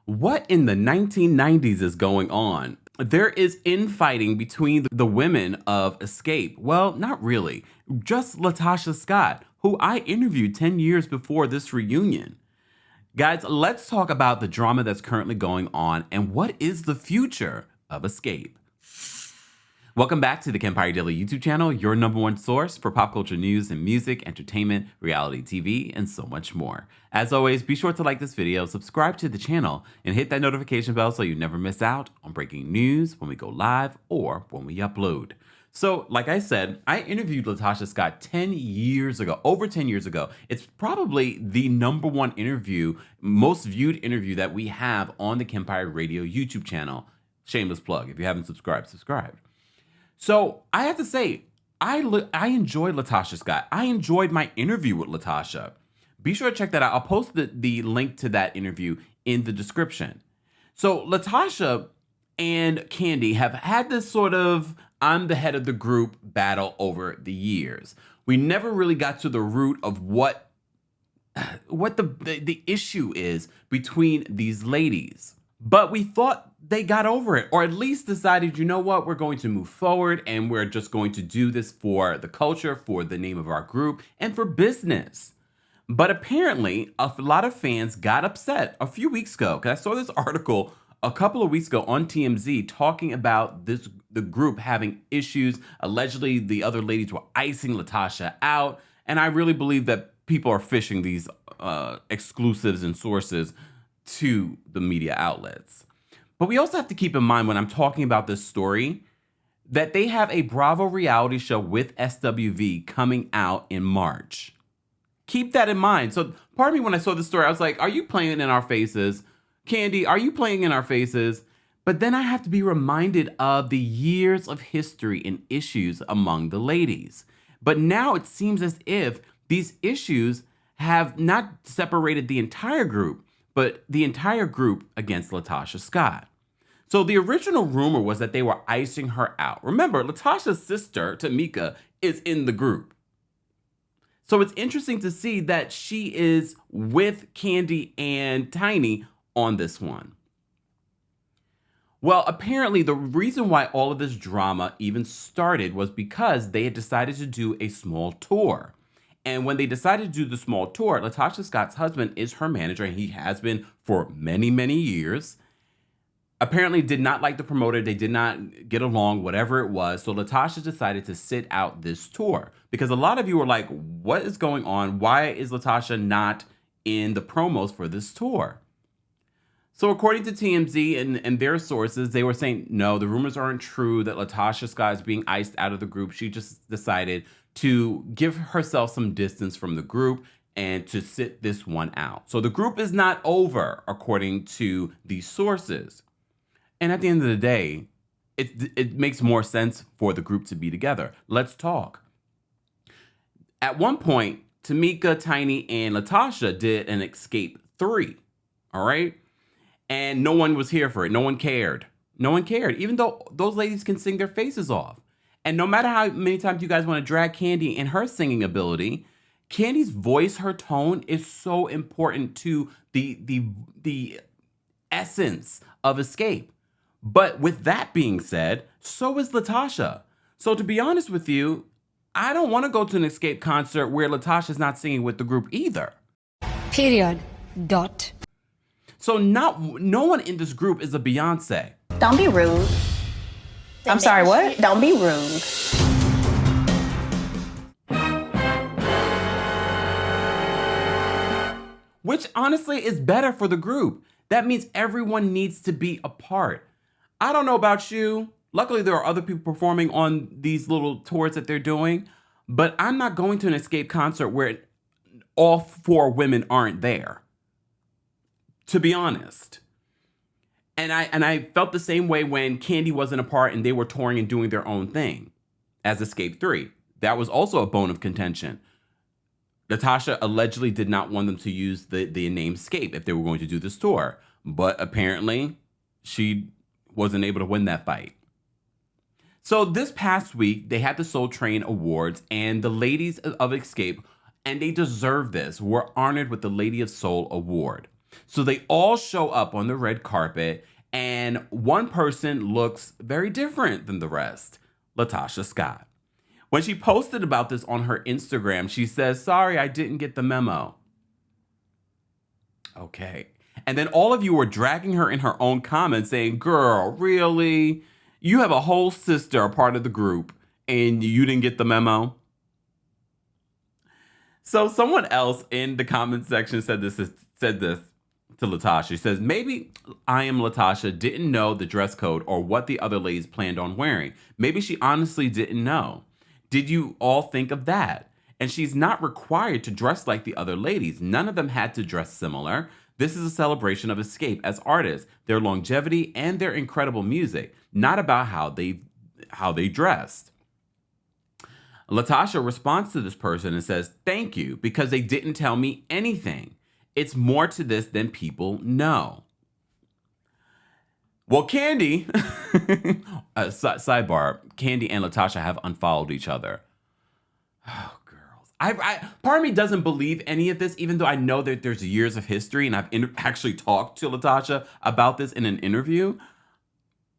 What in the 1990s is going on? There is infighting between the women of Xscape. Well, not really. Just Latocha Scott, who I interviewed 10 years before this reunion. Guys, let's talk about the drama that's currently going on and what is the future of Xscape. Welcome back to the Kempire Daily YouTube channel, your #1 source for pop culture news and music, entertainment, reality TV, and so much more. As always, be sure to like this video, subscribe to the channel, and hit that notification bell so you never miss out on breaking news when we go live or when we upload. So, like I said, I interviewed Latocha Scott 10 years ago, over 10 years ago. It's probably the #1 interview, most viewed interview that we have on the Kempire Radio YouTube channel. Shameless plug. If you haven't subscribed, subscribe. So I have to say, I enjoyed Latocha Scott. I enjoyed my interview with Latocha. Be sure to check that out. I'll post the link to that interview in the description. So Latocha and Kandi have had this sort of I'm the head of the group battle over the years. We never really got to the root of what the issue is between these ladies. But we thought they got over it, or at least decided, you know what, we're going to move forward and we're just going to do this for the culture, for the name of our group, and for business. But apparently, a lot of fans got upset a few weeks ago, because I saw this article a couple of weeks ago on TMZ talking about the group having issues. Allegedly, the other ladies were icing Latocha out, and I really believe that people are fishing these exclusives and sources to the media outlets. But we also have to keep in mind when I'm talking about this story that they have a Bravo reality show with SWV coming out in March. Keep that in mind. So part of me, when I saw this story, I was like, are you playing in our faces? Kandi, are you playing in our faces? But then I have to be reminded of the years of history and issues among the ladies. But now it seems as if these issues have not separated the entire group, but the entire group against Latocha Scott. So the original rumor was that they were icing her out. Remember, Latocha's sister, Tamika, is in the group. So it's interesting to see that she is with Kandi and Tiny on this one. Well, apparently the reason why all of this drama even started was because they had decided to do a small tour. And when they decided to do the small tour, Latocha Scott's husband is her manager, and he has been for many, many years. Apparently did not like the promoter. They did not get along, whatever it was. So Latocha decided to sit out this tour because a lot of you were like, what is going on? Why is Latocha not in the promos for this tour? So according to TMZ and their sources, they were saying, no, the rumors aren't true that Latocha Scott is being iced out of the group. She just decided to give herself some distance from the group and to sit this one out. So the group is not over, according to these sources. And at the end of the day, it makes more sense for the group to be together. Let's talk. At one point, Tamika, Tiny, and Latocha did an Xscape 3, all right? And no one was here for it. No one cared. No one cared, even though those ladies can sing their faces off. And no matter how many times you guys want to drag Kandi and her singing ability, Kandi's voice, her tone is so important to the essence of Xscape. But with that being said, so is Latocha. So to be honest with you, I don't want to go to an Xscape concert where Latocha's not singing with the group either. Period. Dot. So no one in this group is a Beyonce. Don't be rude. I'm sorry, what? Don't be rude. Which honestly is better for the group. That means everyone needs to be a part. I don't know about you. Luckily, there are other people performing on these little tours that they're doing, but I'm not going to an Xscape concert where all 4 women aren't there, to be honest. And I felt the same way when Kandi wasn't a part and they were touring and doing their own thing as Xscape 3. That was also a bone of contention. Latocha allegedly did not want them to use the name Xscape if they were going to do this tour, but apparently she wasn't able to win that fight. So this past week, they had the Soul Train Awards, and the ladies of Xscape, and they deserve this, were honored with the Lady of Soul Award. So they all show up on the red carpet, and one person looks very different than the rest, Latocha Scott. When she posted about this on her Instagram, she says, "Sorry, I didn't get the memo." Okay. And then all of you were dragging her in her own comments saying, "Girl, really? You have a whole sister, a part of the group, and you didn't get the memo?" So someone else in the comment section said this to Latasha. She says, "Maybe I am Latasha didn't know the dress code or what the other ladies planned on wearing. Maybe she honestly didn't know. Did you all think of that? And she's not required to dress like the other ladies. None of them had to dress similar. This is a celebration of Xscape as artists, their longevity, and their incredible music, not about how they dressed." Latasha responds to this person and says, "Thank you, because they didn't tell me anything. It's more to this than people know." Well, Kandi, sidebar, Kandi and Latasha have unfollowed each other. Oh, girls. Part of me doesn't believe any of this, even though I know that there's years of history, and I've actually talked to Latasha about this in an interview.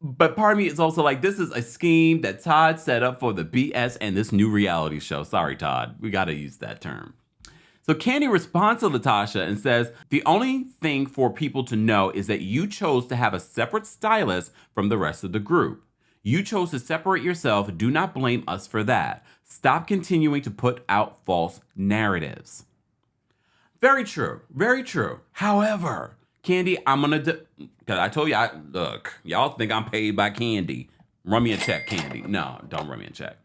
But part of me is also like, this is a scheme that Todd set up for the BS and this new reality show. Sorry, Todd. We got to use that term. So Kandi responds to Latasha and says, "The only thing for people to know is that you chose to have a separate stylist from the rest of the group. You chose to separate yourself. Do not blame us for that. Stop continuing to put out false narratives." Very true. Very true. However, Kandi, I'm going to... Because I told you, look, y'all think I'm paid by Kandi. Run me a check, Kandi. No, don't run me a check.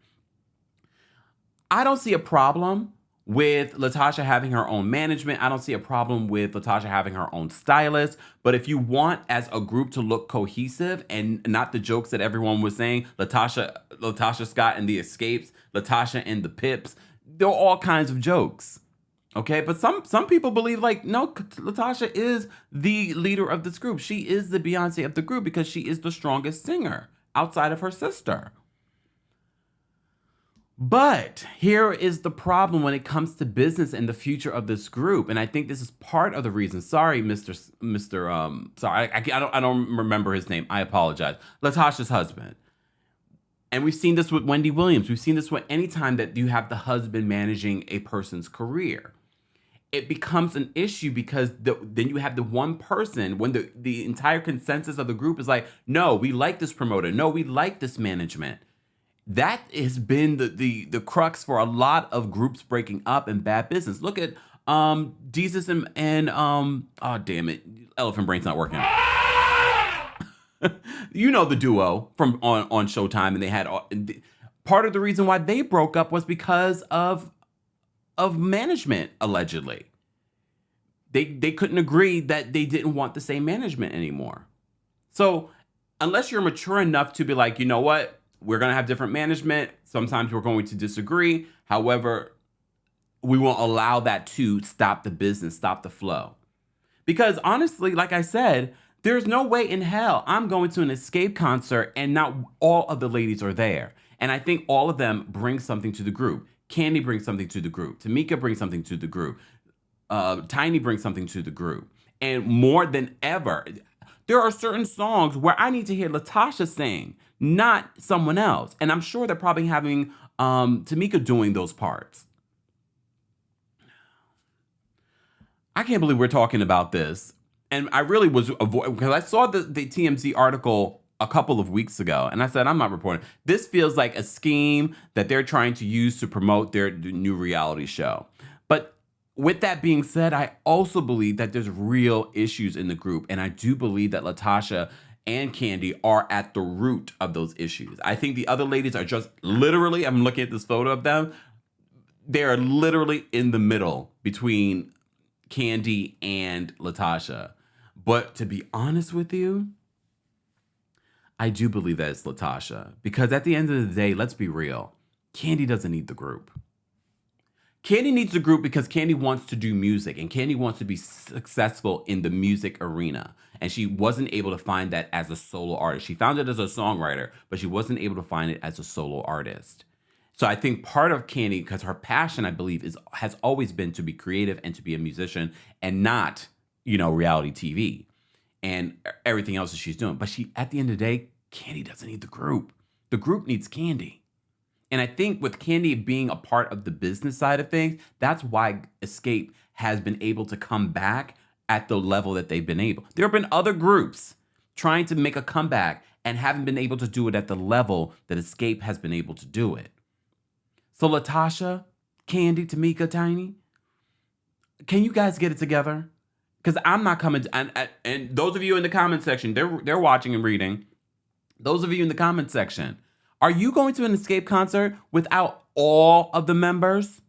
I don't see a problem with Latasha having her own management. I don't see a problem with Latasha having her own stylist. But if you want as a group to look cohesive and not the jokes that everyone was saying, Latocha Scott and the Escapes, Latasha and the Pips, there are all kinds of jokes. Okay, but some people believe like, no, Latasha is the leader of this group. She is the Beyonce of the group because she is the strongest singer outside of her sister. But here is the problem when it comes to business and the future of this group, and I think this is part of the reason. Sorry, sorry, I don't remember his name. I apologize. Latasha's husband. And we've seen this with Wendy Williams. We've seen this with any time that you have the husband managing a person's career. It becomes an issue because then you have the one person when the entire consensus of the group is like, no, we like this promoter. No, we like this management. That has been the crux for a lot of groups breaking up in bad business. Look at Jesus and oh damn it, elephant brain's not working. You know the duo from on Showtime, and they had part of the reason why they broke up was because of management, allegedly. They couldn't agree that they didn't want the same management anymore. So unless you're mature enough to be like, you know what, we're going to have different management. Sometimes we're going to disagree. However, we won't allow that to stop the business, stop the flow. Because honestly, like I said, there's no way in hell I'm going to an Xscape concert and not all of the ladies are there. And I think all of them bring something to the group. Kandi brings something to the group. Tamika brings something to the group. Tiny brings something to the group. And more than ever, there are certain songs where I need to hear Latasha sing, not someone else. And I'm sure they're probably having Tamika doing those parts. I can't believe we're talking about this. And I really was avoiding, because I saw the TMZ article a couple of weeks ago, and I said, I'm not reporting. This feels like a scheme that they're trying to use to promote their new reality show. But with that being said, I also believe that there's real issues in the group, and I do believe that Latasha and Kandi are at the root of those issues. I think the other ladies are just literally, I'm looking at this photo of them, they're literally in the middle between Kandi and Latasha. But to be honest with you, I do believe that it's Latasha. Because at the end of the day, let's be real, Kandi doesn't need the group. Kandi needs the group because Kandi wants to do music and Kandi wants to be successful in the music arena. And she wasn't able to find that as a solo artist. She found it as a songwriter, but she wasn't able to find it as a solo artist. So I think part of Kandi, because her passion, I believe, has always been to be creative and to be a musician and not reality TV and everything else that she's doing. But at the end of the day, Kandi doesn't need the group. The group needs Kandi. And I think with Kandi being a part of the business side of things, that's why Xscape has been able to come back at the level that they've been able. There have been other groups trying to make a comeback and haven't been able to do it at the level that Xscape has been able to do it. So Latasha, Kandi, Tamika, Tiny, can you guys get it together? Because I'm not coming to, and those of you in the comment section, they're watching and reading. Those of you in the comment section, are you going to an Xscape concert without all of the members?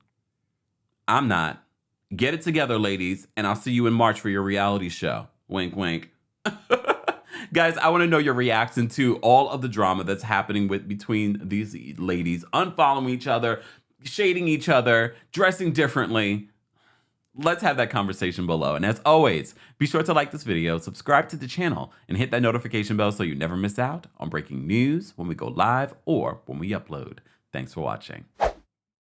I'm not. Get it together, ladies, and I'll see you in March for your reality show. Wink, wink. Guys, I want to know your reaction to all of the drama that's happening between these ladies, unfollowing each other, shading each other, dressing differently. Let's have that conversation below. And as always, be sure to like this video, subscribe to the channel, and hit that notification bell so you never miss out on breaking news when we go live or when we upload. Thanks for watching.